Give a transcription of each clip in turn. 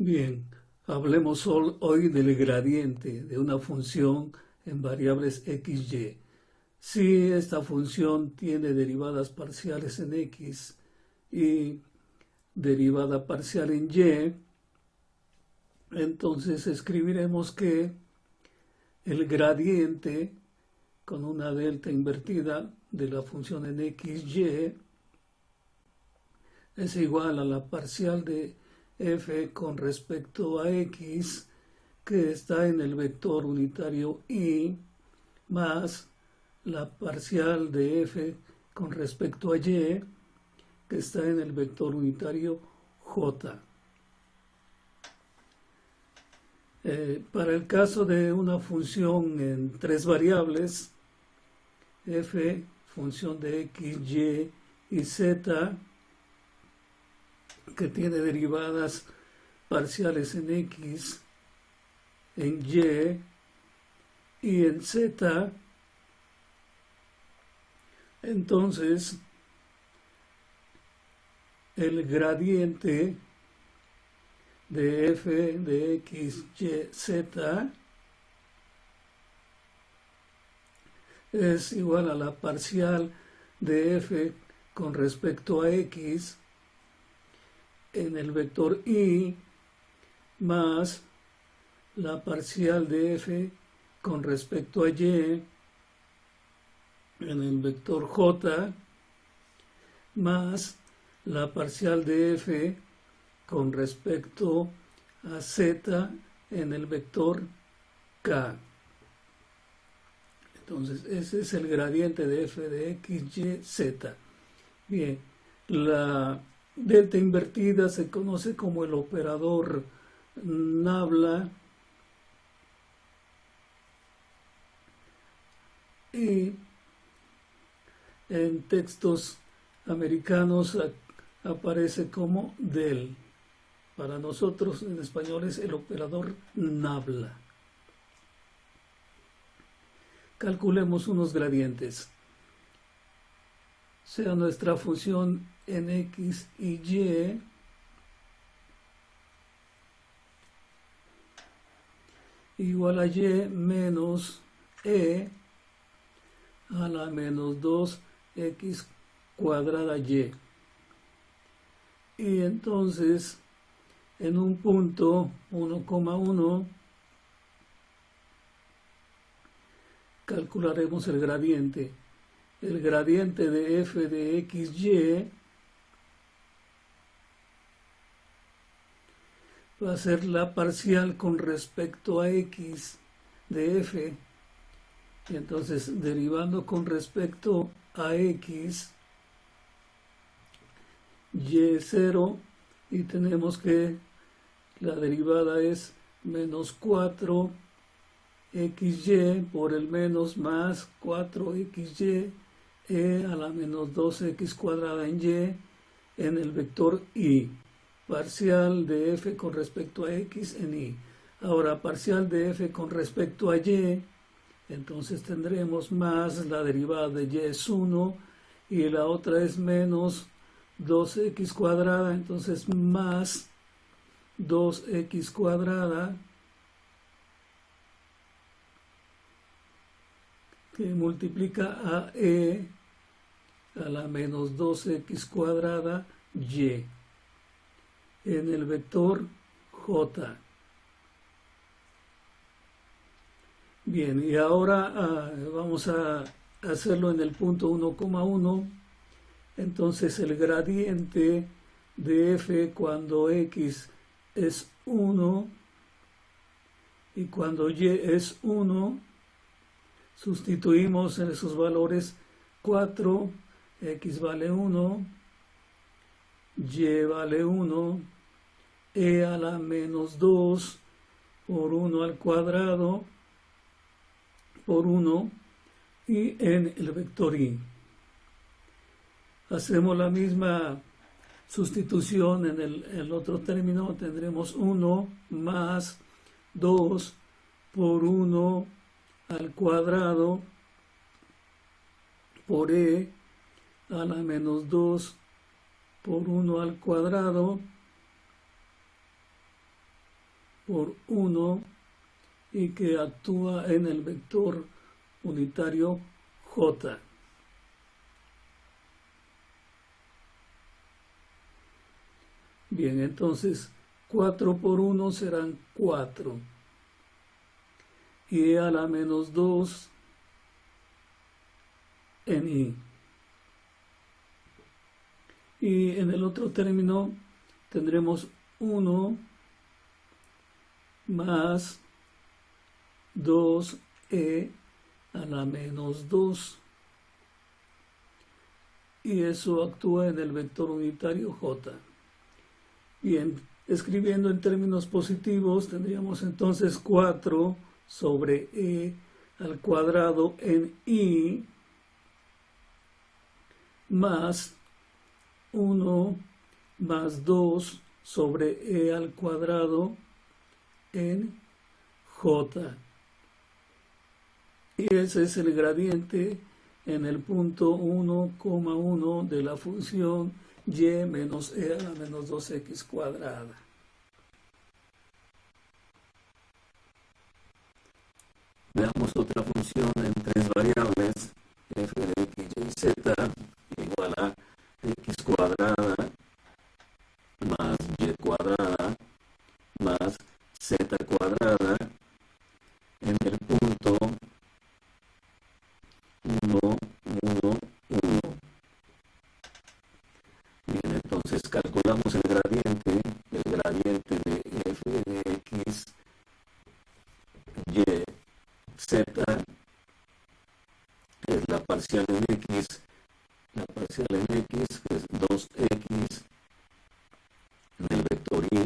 Bien, hablemos hoy del gradiente de una función en variables x, y. Si esta función tiene derivadas parciales en x y derivada parcial en y, entonces escribiremos que el gradiente con una delta invertida de la función en x, y es igual a la parcial de f con respecto a x, que está en el vector unitario y, más la parcial de f con respecto a y, que está en el vector unitario j. Para el caso de una función en tres variables, f, función de x, y y z, que tiene derivadas parciales en x, en y en z, entonces el gradiente de f de x, y, z es igual a la parcial de f con respecto a x en el vector y, más la parcial de f con respecto a y en el vector j, más la parcial de f con respecto a z en el vector k. Entonces, ese es el gradiente de f de x, y, z. Bien, la delta invertida se conoce como el operador nabla y en textos americanos aparece como del. Para nosotros en español es el operador nabla. Calculemos unos gradientes. Sea nuestra función en x y y igual a y menos e a la menos 2x cuadrada y. Y entonces, en un punto 1,1, calcularemos el gradiente. El gradiente de f de x, y va a ser la parcial con respecto a x de f. Y entonces, derivando con respecto a x, y es 0, y tenemos que la derivada es menos 4xy por el menos más 4xy e a la menos 2x cuadrada en y en el vector y. Parcial de f con respecto a x en y. Ahora, parcial de f con respecto a y, entonces tendremos más la derivada de y es 1 y la otra es menos 2x cuadrada, entonces más 2x cuadrada que multiplica a e a la menos 2x cuadrada y en el vector j. Bien, y ahora vamos a hacerlo en el punto 1,1. Entonces el gradiente de f cuando x es 1 y cuando y es 1, sustituimos en esos valores 4, x vale 1, y vale 1, e a la menos 2 por 1 al cuadrado por 1 y en el vector y. Hacemos la misma sustitución en el otro término, tendremos 1 más 2 por 1 al cuadrado por e a la menos 2 por 1 al cuadrado por 1 y que actúa en el vector unitario J. Bien, entonces 4 por 1 serán 4. Y a la menos 2 en I. Y en el otro término tendremos 1 más 2e a la menos 2. Y eso actúa en el vector unitario J. Bien, escribiendo en términos positivos, tendríamos entonces 4 sobre e al cuadrado en I más 1 más 2 sobre e al cuadrado en J. Y ese es el gradiente en el punto 1,1 de la función y menos e a la menos 2x cuadrada. Veamos otra función en tres variables, f de x, y, z, igual a x cuadrada más y cuadrada más z cuadrada en el punto 1, 1, 1. Bien, entonces calculamos el gradiente de f de x, y, z, que es la parcial en x, que es 2x en el vector y,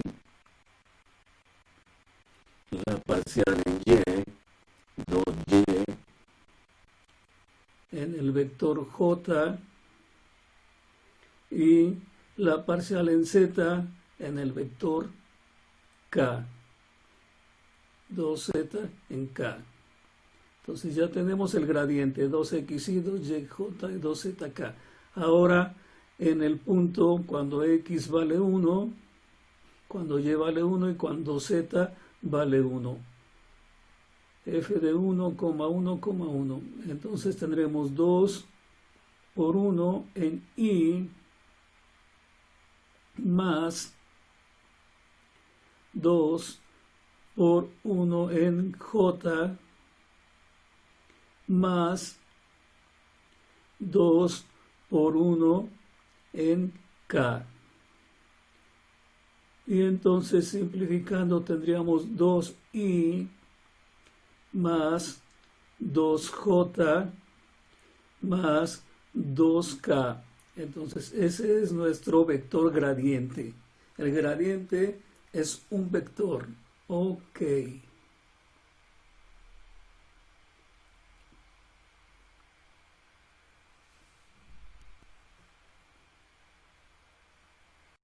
la parcial en y, 2y en el vector j, y la parcial en z en el vector k, 2z en k. Entonces ya tenemos el gradiente 2xy, 2yj y 2zk. Ahora en el punto cuando x vale 1, cuando y vale 1 y cuando z vale 1. F de 1,1,1. Entonces tendremos 2 por 1 en I más 2 por 1 en J más 2 por 1 en K. Y entonces simplificando tendríamos 2i más 2j más 2k. Entonces ese es nuestro vector gradiente. El gradiente es un vector. Ok.